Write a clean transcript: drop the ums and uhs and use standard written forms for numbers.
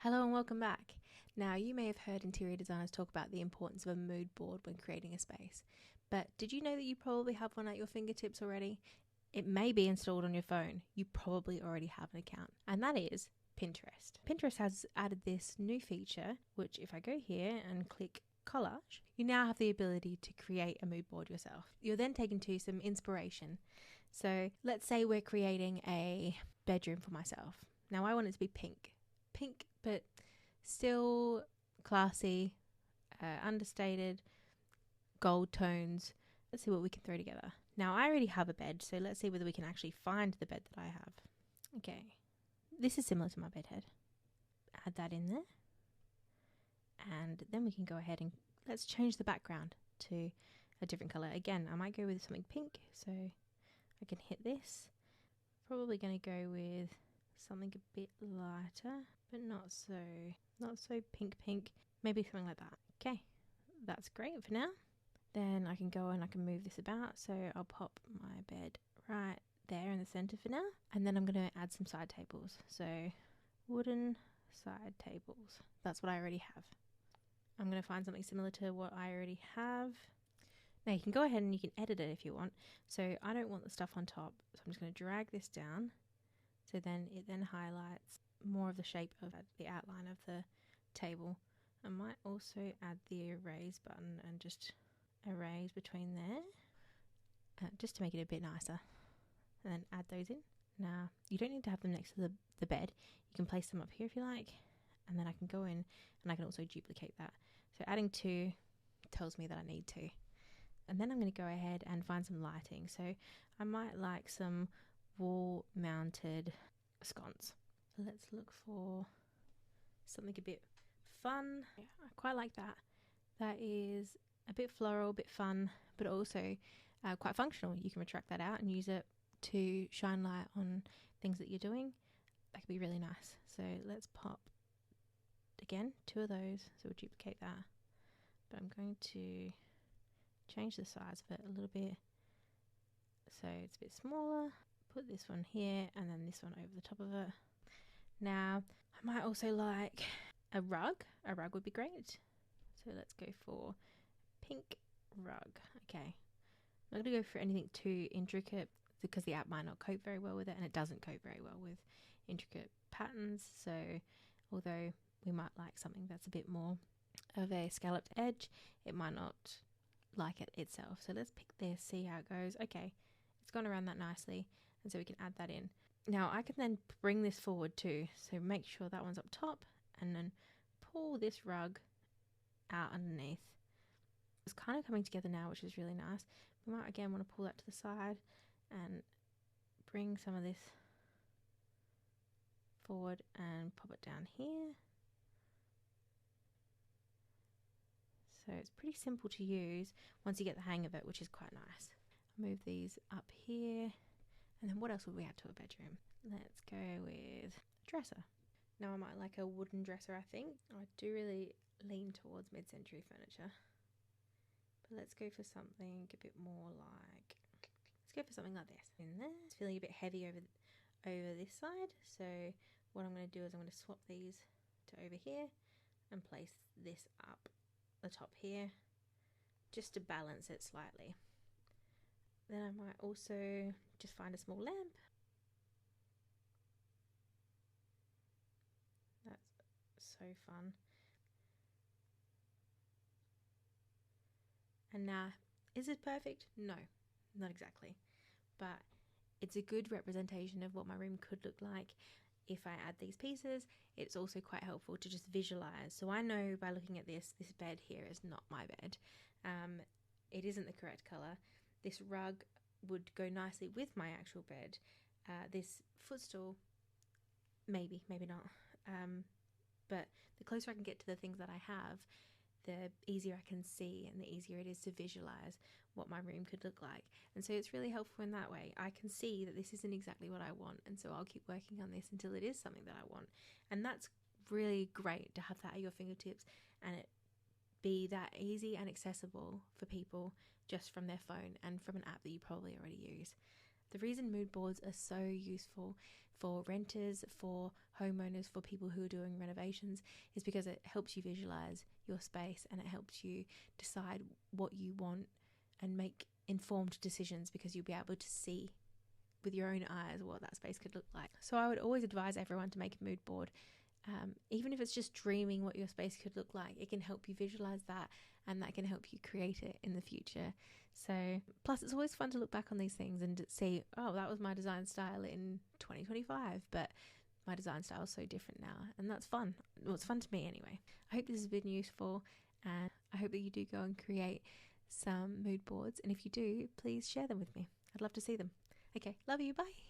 Hello and welcome back. Now, you may have heard interior designers talk about the importance of a mood board when creating a space, but did you know that you probably have one at your fingertips already? It may be installed on your phone. You probably already have an account, and that is Pinterest. Pinterest has added this new feature, which if I go here and click collage, you now have the ability to create a mood board yourself. You're then taken to some inspiration. So let's say we're creating a bedroom for myself. Now I want it to be pink, but still classy, understated, gold tones. Let's see what we can throw together. Now, I already have a bed, so let's see whether we can actually find the bed that I have. Okay, this is similar to my bed head. Add that in there. And then we can go ahead and let's change the background to a different colour. Again, I might go with something pink, so I can hit this. Probably going to go with something a bit lighter, but not so pink. Maybe something like that. Okay, that's great for now. Then I can go and I can move this about. So I'll pop my bed right there in the center for now. And then I'm going to add some side tables. So wooden side tables. That's what I already have. I'm going to find something similar to what I already have. Now you can go ahead and you can edit it if you want. So I don't want the stuff on top. So I'm just going to drag this down. So then it then highlights more of the shape of the outline of the table. I might also add the erase button and just erase between there, just to make it a bit nicer. And then add those in. Now, you don't need to have them next to the bed. You can place them up here if you like. And then I can go in and I can also duplicate that. So adding 2 tells me that I need 2. And then I'm going to go ahead and find some lighting. So I might like some wall mounted sconce. So let's look for something a bit fun. Yeah, I quite like that. That is a bit floral, a bit fun, but also quite functional. You can retract that out and use it to shine light on things that you're doing. That could be really nice. So let's pop again 2 of those. So we'll duplicate that. But I'm going to change the size of it a little bit so it's a bit smaller. Put this one here and then this one over the top of it. Now, I might also like a rug. A rug would be great. So let's go for pink rug. Okay. I'm not going to go for anything too intricate because the app might not cope very well with it, and it doesn't cope very well with intricate patterns. So although we might like something that's a bit more of a scalloped edge, it might not like it itself. So let's pick this, see how it goes. Okay, it's gone around that nicely. And so we can add that in. Now I can then bring this forward too. So make sure that one's up top and then pull this rug out underneath. It's kind of coming together now, which is really nice. We might again want to pull that to the side and bring some of this forward and pop it down here. So it's pretty simple to use once you get the hang of it, which is quite nice. Move these up here. And then what else would we add to a bedroom? Let's go with a dresser. Now I might like a wooden dresser, I think. I do really lean towards mid-century furniture. But let's go for something a bit more like... Let's go for something like this. In there, it's feeling a bit heavy over this side. So what I'm going to do is I'm going to swap these to over here and place this up the top here just to balance it slightly. Then I might also just find a small lamp. That's so fun. And now, is it perfect? No, not exactly. But it's a good representation of what my room could look like if I add these pieces. It's also quite helpful to just visualize. So I know by looking at this bed here is not my bed. It isn't the correct color. This rug would go nicely with my actual bed. This footstool, maybe not. But the closer I can get to the things that I have, the easier I can see and the easier it is to visualize what my room could look like. And so it's really helpful in that way. I can see that this isn't exactly what I want, and so I'll keep working on this until it is something that I want. And that's really great to have that at your fingertips and it be that easy and accessible for people just from their phone and from an app that you probably already use. The reason mood boards are so useful for renters, for homeowners, for people who are doing renovations is because it helps you visualize your space and it helps you decide what you want and make informed decisions, because you'll be able to see with your own eyes what that space could look like. So I would always advise everyone to make a mood board. Even if it's just dreaming what your space could look like, it can help you visualize that, and that can help you create it in the future. So plus it's always fun to look back on these things and see, oh, that was my design style in 2025, but my design style is so different now, and that's fun. Well, it's fun to me anyway. I hope this has been useful, and I hope that you do go and create some mood boards, and if you do, please share them with me. I'd love to see them. Okay, love you, bye.